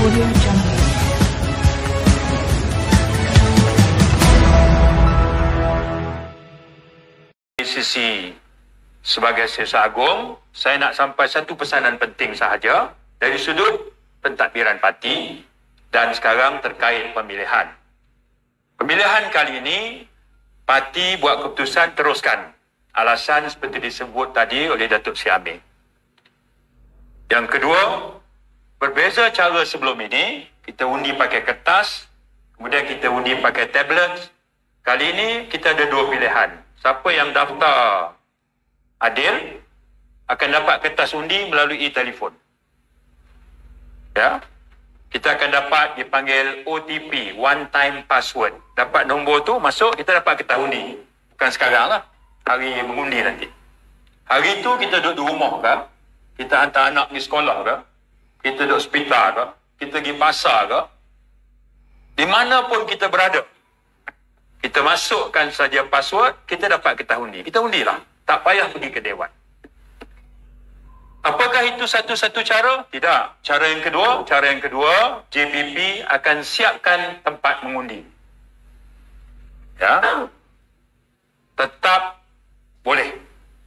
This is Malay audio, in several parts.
Audio Jungle. Dari sisi sebagai Sesat Agung, saya nak sampai satu pesanan penting sahaja dari sudut pentadbiran parti dan sekarang terkait pemilihan. Pemilihan kali ini, parti buat keputusan teruskan. Alasan seperti disebut tadi oleh Datuk Seri Amir. Yang kedua, berbeza cara sebelum ini, kita undi pakai kertas, kemudian kita undi pakai tablet. Kali ini kita ada dua pilihan. Siapa yang daftar adil akan dapat kertas undi melalui telefon. Ya. Kita akan dapat dipanggil OTP, one time password. Dapat nombor tu masuk, kita dapat kertas undi. Bukan sekarang lah, hari mengundi nanti. Hari tu kita duduk di rumah ke, kita hantar anak pergi sekolah ke, kita duduk hospital ke, kita pergi pasar ke, di mana pun kita berada, kita masukkan saja password, kita dapat kertas undi. Kita undilah, tak payah pergi ke Dewan. Apakah itu satu-satu cara? Tidak. Cara yang kedua, JPP akan siapkan tempat mengundi. Ya. Tetap boleh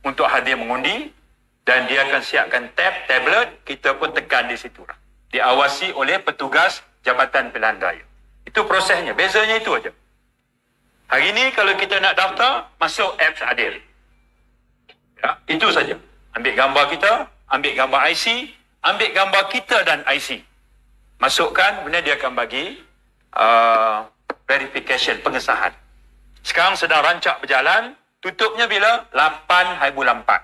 untuk hadir mengundi dan dia akan siapkan tablet, kita pun tekan di situ. Diawasi oleh petugas Jabatan Pilihan Raya. Itu prosesnya, bezanya itu aja. Hari ini kalau kita nak daftar, masuk apps Adil. Ya, itu saja. Ambil gambar kita, ambil gambar IC, ambil gambar kita dan IC. Masukkan, kemudian dia akan bagi verification, pengesahan. Sekarang sedang rancak berjalan, tutupnya bila? 8 hari bulan 4.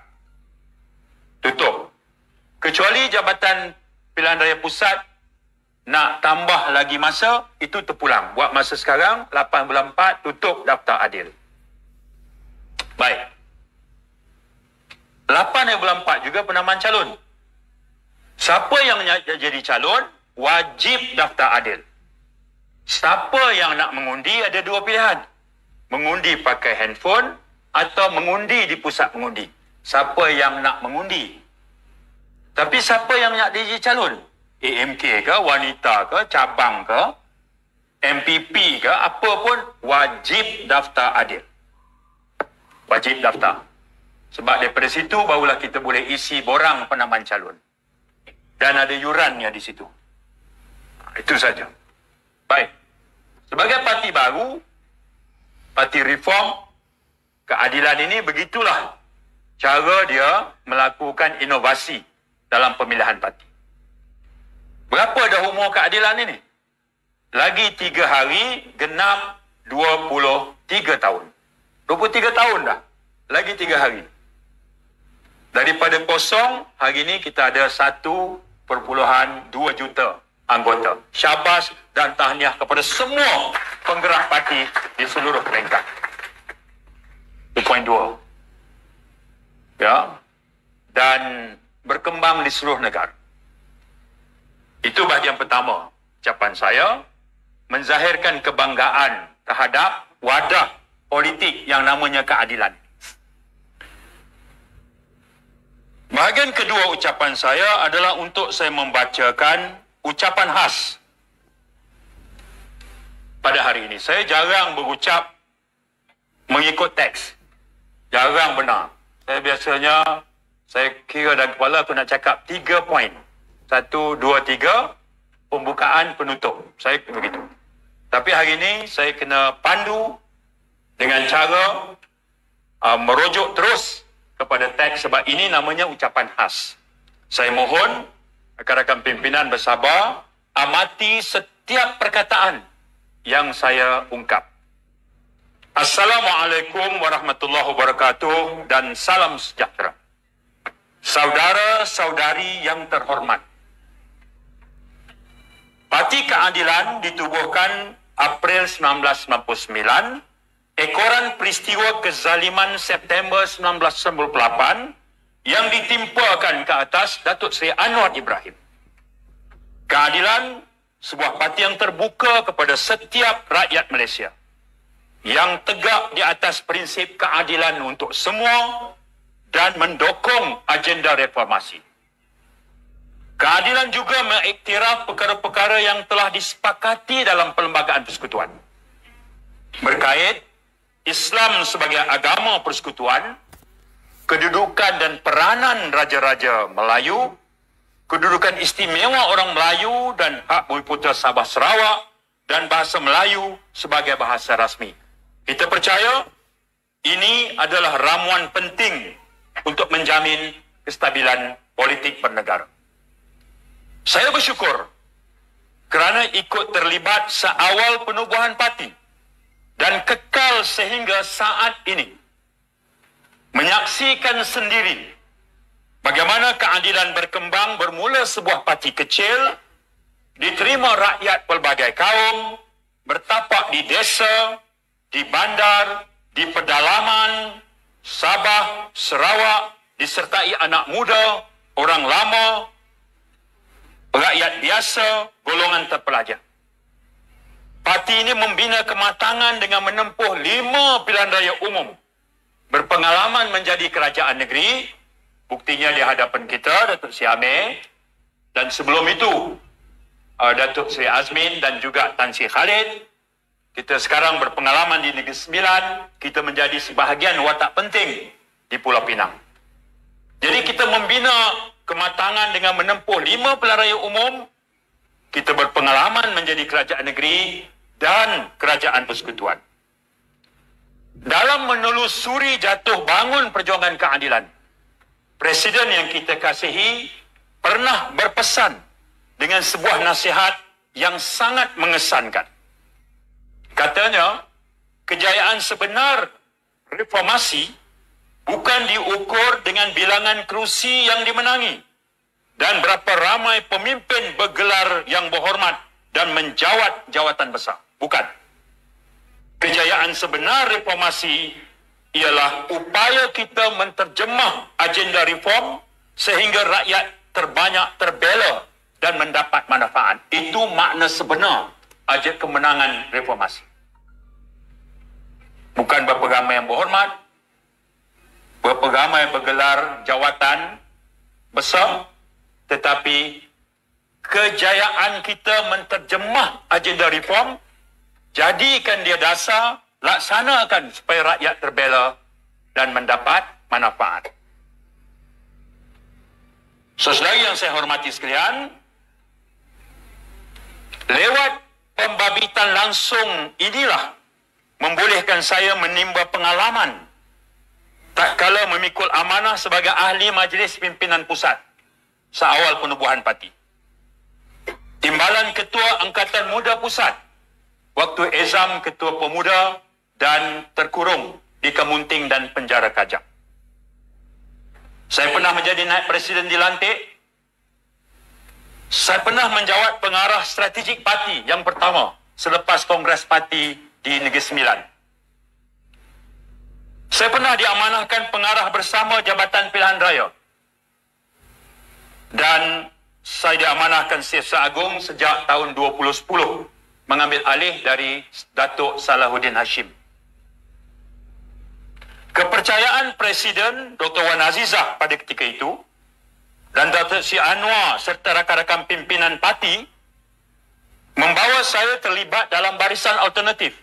Tutup. Kecuali Jabatan Pilihan Raya Pusat nak tambah lagi masa, itu terpulang. Buat masa sekarang, 8 bulan 4, tutup daftar adil. Baik. 8 hari bulan 4 juga penamaan calon. Siapa yang jadi calon, wajib daftar adil. Siapa yang nak mengundi, ada dua pilihan. Mengundi pakai handphone atau mengundi di pusat mengundi. Siapa yang nak mengundi. Tapi siapa yang nak jadi calon? AMK ke, wanita ke, cabang ke, MPP ke, apa pun, wajib daftar adil. Wajib daftar. Sebab daripada situ barulah kita boleh isi borang penamaan calon. Dan ada yurannya di situ. Itu saja. Baik. Sebagai parti baru, parti reform, keadilan ini begitulah cara dia melakukan inovasi dalam pemilihan parti. Berapa dah umur keadilan ini? Lagi 3 hari, genap 23 tahun. 23 tahun dah. Lagi 3 hari. Daripada kosong, hari ini kita ada 1.2 juta anggota. Syabas dan tahniah kepada semua penggerak parti di seluruh peringkat. 2.2. Ya. Dan berkembang di seluruh negara. Itu bahagian pertama. Ucapan saya menzahirkan kebanggaan terhadap wadah politik yang namanya keadilan. Bahagian kedua ucapan saya adalah untuk saya membacakan ucapan khas pada hari ini. Saya jarang berucap mengikut teks. Jarang benar. Saya biasanya, saya kira dalam kepala aku nak cakap 3 poin. 1, 2, 3, pembukaan, penutup. Saya begitu. Tapi hari ini saya kena pandu dengan cara merujuk terus kepada teks sebab ini namanya ucapan khas. Saya mohon rakan-rakan pimpinan bersabar, amati setiap perkataan yang saya ungkap. Assalamualaikum warahmatullahi wabarakatuh dan salam sejahtera. Saudara-saudari yang terhormat. Parti Keadilan ditubuhkan April 1999, ekoran peristiwa kezaliman September 1998 yang ditimpakan ke atas Datuk Seri Anwar Ibrahim. Keadilan, sebuah parti yang terbuka kepada setiap rakyat Malaysia, yang tegak di atas prinsip keadilan untuk semua dan mendukung agenda reformasi. Keadilan juga mengiktiraf perkara-perkara yang telah disepakati dalam Perlembagaan Persekutuan. Berkait Islam sebagai agama persekutuan, kedudukan dan peranan raja-raja Melayu, kedudukan istimewa orang Melayu dan hak Bumiputera Sabah Sarawak dan bahasa Melayu sebagai bahasa rasmi. Kita percaya ini adalah ramuan penting untuk menjamin kestabilan politik bernegara. Saya bersyukur kerana ikut terlibat seawal penubuhan parti dan kekal sehingga saat ini. Menyaksikan sendiri bagaimana keadilan berkembang bermula sebuah parti kecil, diterima rakyat pelbagai kaum, bertapak di desa, di bandar, di pedalaman, Sabah, Sarawak, disertai anak muda, orang lama, rakyat biasa, golongan terpelajar. Parti ini membina kematangan dengan menempuh 5 pilihan raya umum. Berpengalaman menjadi kerajaan negeri, buktinya di hadapan kita, Datuk Seri Amir, dan sebelum itu, Datuk Seri Azmin dan juga Tan Sri Khalid. Kita sekarang berpengalaman di Negeri Sembilan, kita menjadi sebahagian watak penting di Pulau Pinang. Jadi kita membina kematangan dengan menempuh 5 pilihan raya umum, kita berpengalaman menjadi kerajaan negeri dan kerajaan persekutuan. Dalam menelusuri jatuh bangun perjuangan keadilan, Presiden yang kita kasihi pernah berpesan dengan sebuah nasihat yang sangat mengesankan. Katanya, kejayaan sebenar reformasi bukan diukur dengan bilangan kerusi yang dimenangi dan berapa ramai pemimpin bergelar yang berhormat dan menjawat jawatan besar. Bukan. Kejayaan sebenar reformasi ialah upaya kita menterjemah agenda reform sehingga rakyat terbanyak terbela dan mendapat manfaat. Itu makna sebenar ajak kemenangan reformasi. Bukan berapa ramai yang berhormat, berapa ramai bergelar jawatan besar, tetapi kejayaan kita menterjemah agenda reform, jadikan dia dasar, laksanakan supaya rakyat terbela dan mendapat manfaat. Saudara yang saya hormati sekalian, lewat pembabitan langsung inilah membolehkan saya menimba pengalaman tak kala memikul amanah sebagai ahli Majlis Pimpinan Pusat seawal penubuhan parti. Timbalan Ketua Angkatan Muda Pusat waktu Ezam Ketua Pemuda dan terkurung di Kemunting dan penjara Kajang. Saya pernah menjadi naib presiden dilantik. Saya pernah menjawat pengarah strategik parti yang pertama selepas Kongres Parti di Negeri Sembilan. Saya pernah diamanahkan pengarah bersama Jabatan Pilihan Raya. Dan saya diamanahkan Setiausaha Agung sejak tahun 2010 mengambil alih dari Datuk Salahuddin Hashim. Kepercayaan Presiden Dr. Wan Azizah pada ketika itu dan Datuk Sri Anwar serta rakan-rakan pimpinan parti membawa saya terlibat dalam barisan alternatif.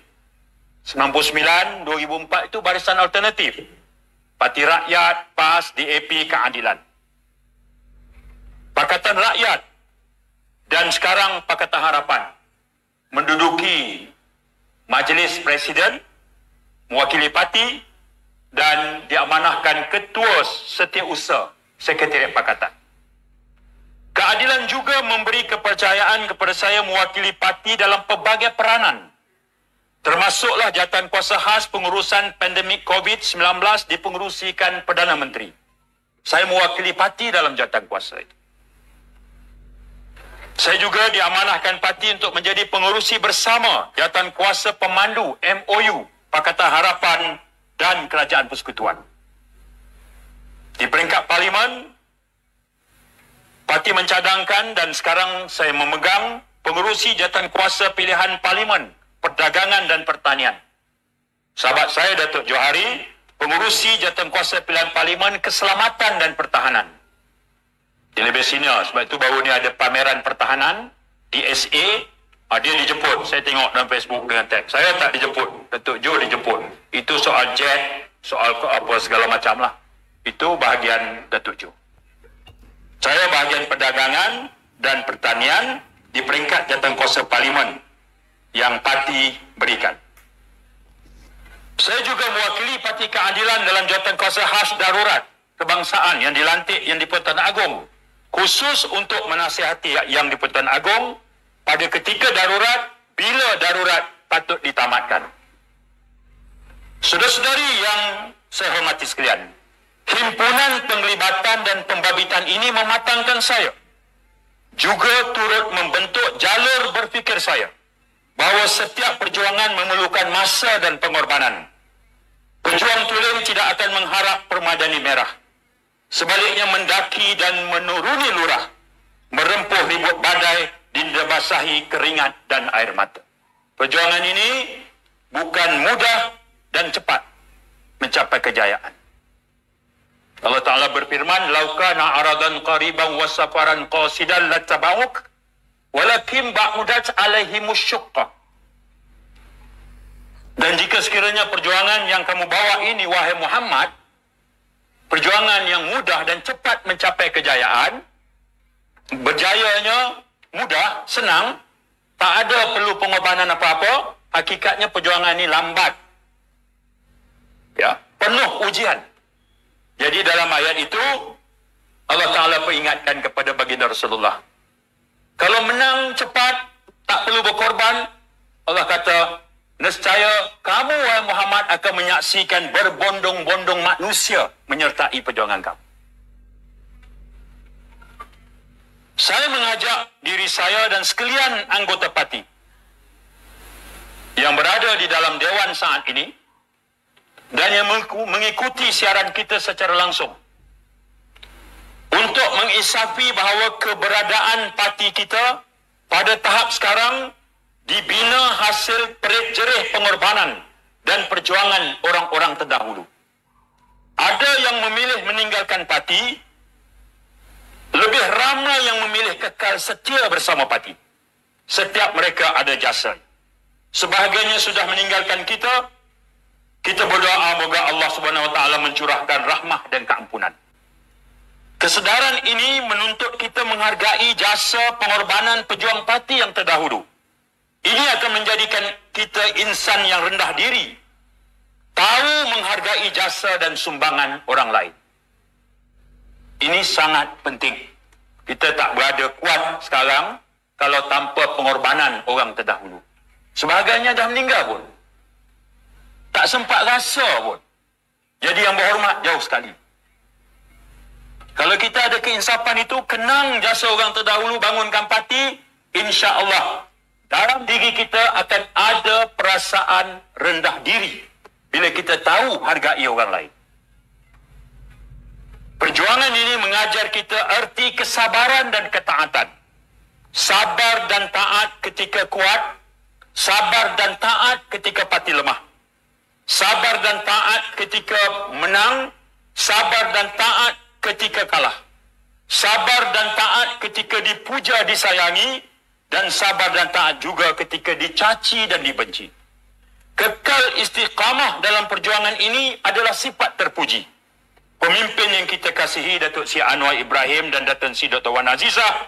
99, 2004 itu barisan alternatif. Parti Rakyat, PAS, DAP, Keadilan. Pakatan Rakyat dan sekarang Pakatan Harapan menduduki Majlis Presiden, mewakili parti dan diamanahkan Ketua Setiausaha Sekretariat Pakatan. Keadilan juga memberi kepercayaan kepada saya mewakili parti dalam pelbagai peranan. Termasuklah jawatan kuasa khas pengurusan pandemik COVID-19 dipengerusikan Perdana Menteri. Saya mewakili parti dalam jawatan kuasa itu. Saya juga diamanahkan parti untuk menjadi pengurusi bersama jawatan kuasa pemandu MOU Pakatan Harapan dan Kerajaan Persekutuan. Di peringkat Parlimen, parti mencadangkan dan sekarang saya memegang pengurusi jawatan kuasa pilihan Parlimen, Perdagangan dan Pertanian. Sahabat saya Datuk Johari, pengurusi jawatan kuasa pilihan Parlimen Keselamatan dan Pertahanan. Dia lebih senior. Sebab itu baru ni ada pameran pertahanan di SA. Dia dijemput. Saya tengok dalam Facebook dengan teks. Saya tak dijemput. Datuk Jo dijemput. Itu soal jet, soal apa segala macam lah. Itu bahagian Datuk Jo. Saya bahagian perdagangan dan pertanian di peringkat jawatankuasa parlimen yang parti berikan. Saya juga mewakili Parti Keadilan dalam jawatankuasa khas darurat kebangsaan yang dilantik yang di-Pertuan Agong, khusus untuk menasihati yang di-Pertuan Agong pada ketika darurat, bila darurat patut ditamatkan. Saudara-saudari yang saya hormati sekalian, himpunan penglibatan dan pembabitan ini mematangkan saya, juga turut membentuk jalur berfikir saya bahawa setiap perjuangan memerlukan masa dan pengorbanan. Pejuang tulen tidak akan mengharap permadani merah. Sebaliknya mendaki dan menuruni lurah, merempuh ribut badai, dibasahi keringat dan air mata. Perjuangan ini bukan mudah dan cepat mencapai kejayaan. Allah Ta'ala berfirman, "Lau kana aradan qariban wa safaran qasidan lattaba'uk, walakin ba'udat alaihimus syuqqah." Dan jika sekiranya perjuangan yang kamu bawa ini, wahai Muhammad, perjuangan yang mudah dan cepat mencapai kejayaan, berjayanya mudah, senang, tak ada perlu pengorbanan apa-apa, hakikatnya perjuangan ini lambat. Ya, penuh ujian. Jadi dalam ayat itu, Allah Ta'ala peringatkan kepada baginda Rasulullah. Kalau menang cepat, tak perlu berkorban, Allah kata, nescaya kamu, wahai Muhammad, akan menyaksikan berbondong-bondong manusia menyertai perjuangan kamu. Saya mengajak diri saya dan sekalian anggota parti yang berada di dalam Dewan saat ini dan yang mengikuti siaran kita secara langsung untuk mengisafi bahawa keberadaan parti kita pada tahap sekarang dibina hasil perit-jerih pengorbanan dan perjuangan orang-orang terdahulu. Ada yang memilih meninggalkan parti, lebih ramai yang memilih kekal setia bersama parti. Setiap mereka ada jasa. Sebahagiannya sudah meninggalkan kita. Kita berdoa moga Allah Subhanahu Wa Taala mencurahkan rahmah dan keampunan. Kesedaran ini menuntut kita menghargai jasa pengorbanan pejuang parti yang terdahulu. Ini akan menjadikan kita insan yang rendah diri, tahu menghargai jasa dan sumbangan orang lain. Ini sangat penting. Kita tak berada kuat sekarang kalau tanpa pengorbanan orang terdahulu. Sebahagiannya dah meninggal pun. Tak sempat rasa pun. Jadi yang berhormat jauh sekali. Kalau kita ada keinsapan itu, kenang jasa orang terdahulu bangunkan parti, insya-Allah dalam diri kita akan ada perasaan rendah diri bila kita tahu hargai orang lain. Perjuangan ini mengajar kita erti kesabaran dan ketaatan. Sabar dan taat ketika kuat, sabar dan taat ketika parti lemah. Sabar dan taat ketika menang, sabar dan taat ketika kalah. Sabar dan taat ketika dipuja, disayangi, dan sabar dan taat juga ketika dicaci dan dibenci. Kekal istiqamah dalam perjuangan ini adalah sifat terpuji. Pemimpin yang kita kasihi, Datuk Sri Anwar Ibrahim dan Datuk Sri Dr. Wan Azizah,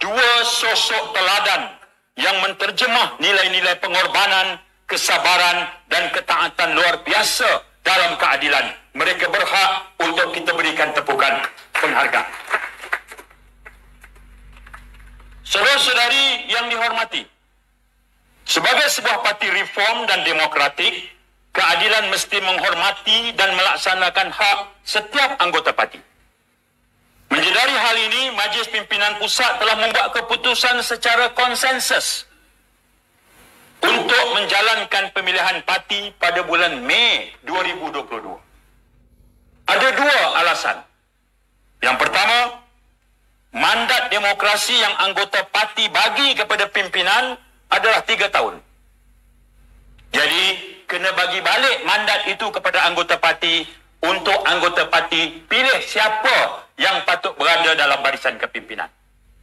dua sosok teladan yang menterjemah nilai-nilai pengorbanan, kesabaran dan ketaatan luar biasa dalam keadilan. Mereka berhak untuk kita berikan tepukan penghargaan. Saudara-saudari yang dihormati, sebagai sebuah parti reform dan demokratik, keadilan mesti menghormati dan melaksanakan hak setiap anggota parti. Menjedari hal ini, Majlis Pimpinan Pusat telah membuat keputusan secara konsensus untuk menjalankan pemilihan parti pada bulan Mei 2022. Ada dua alasan. Yang pertama, mandat demokrasi yang anggota parti bagi kepada pimpinan adalah 3 tahun. Jadi, kena bagi balik mandat itu kepada anggota parti untuk anggota parti pilih siapa yang patut berada dalam barisan kepimpinan.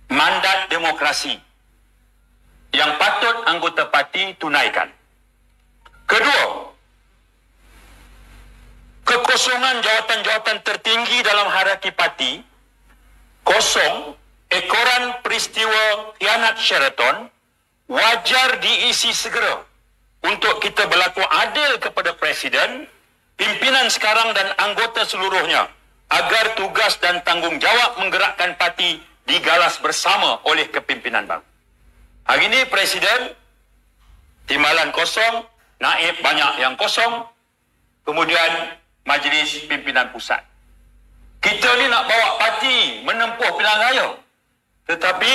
Mandat demokrasi yang patut anggota parti tunaikan. Kedua, kekosongan jawatan-jawatan tertinggi dalam hierarki parti kosong ekoran peristiwa khianat Sheraton wajar diisi segera untuk kita berlaku adil kepada Presiden, pimpinan sekarang dan anggota seluruhnya agar tugas dan tanggungjawab menggerakkan parti digalas bersama oleh kepimpinan baru. Hari ini Presiden, timbalan kosong, naib banyak yang kosong, kemudian Majlis Pimpinan Pusat. Kita ni nak bawa parti menempuh pilihan raya, tetapi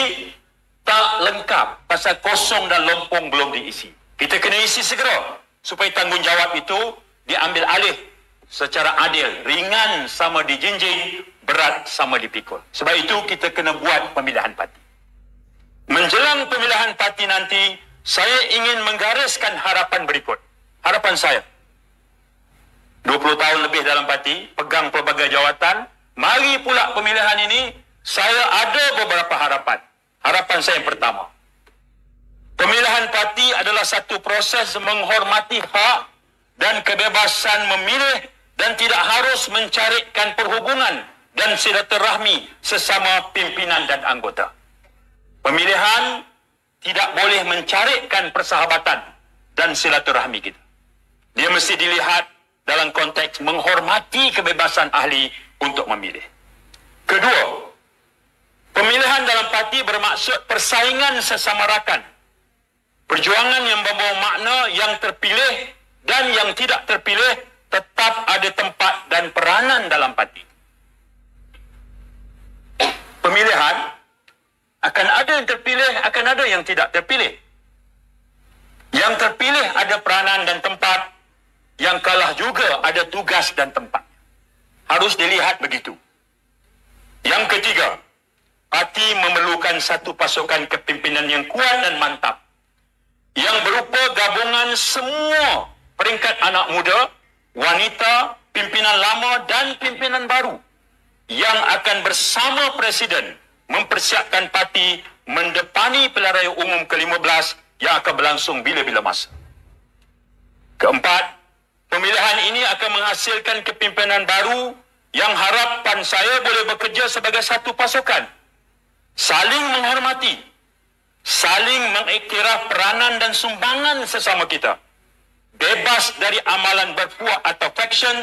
tak lengkap pasal kosong dan lompong belum diisi. Kita kena isi segera supaya tanggungjawab itu diambil alih secara adil, ringan sama dijinjing, berat sama dipikul. Sebab itu kita kena buat pemilihan parti. Menjelang pemilihan parti nanti, saya ingin menggariskan harapan berikut. Harapan saya, 20 tahun lebih dalam parti, pegang pelbagai jawatan, mari pula pemilihan ini, saya ada beberapa harapan. Harapan saya yang pertama, pemilihan parti adalah satu proses menghormati hak dan kebebasan memilih dan tidak harus mencarikan perhubungan dan silaturahmi sesama pimpinan dan anggota. Pemilihan tidak boleh mencarikan persahabatan dan silaturahmi kita. Dia mesti dilihat dalam konteks menghormati kebebasan ahli untuk memilih. Kedua, pemilihan dalam parti bermaksud persaingan sesama rakan. Perjuangan yang membawa makna yang terpilih dan yang tidak terpilih tetap ada tempat dan peranan dalam parti. Pemilihan akan ada yang terpilih, akan ada yang tidak terpilih. Yang terpilih ada peranan dan tempat, yang kalah juga ada tugas dan tempat. Harus dilihat begitu. Yang ketiga, parti memerlukan satu pasukan kepimpinan yang kuat dan mantap, yang berupa gabungan semua peringkat anak muda, wanita, pimpinan lama dan pimpinan baru, yang akan bersama Presiden mempersiapkan parti mendepani pilihan raya umum ke-15 yang akan berlangsung bila-bila masa. Keempat, pemilihan ini akan menghasilkan kepimpinan baru yang harapan saya boleh bekerja sebagai satu pasukan, saling menghormati, saling mengiktiraf peranan dan sumbangan sesama kita, bebas dari amalan berpuak atau faction,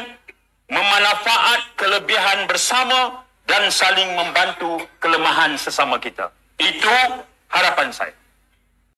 memanfaat kelebihan bersama dan saling membantu kelemahan sesama kita. Itu harapan saya.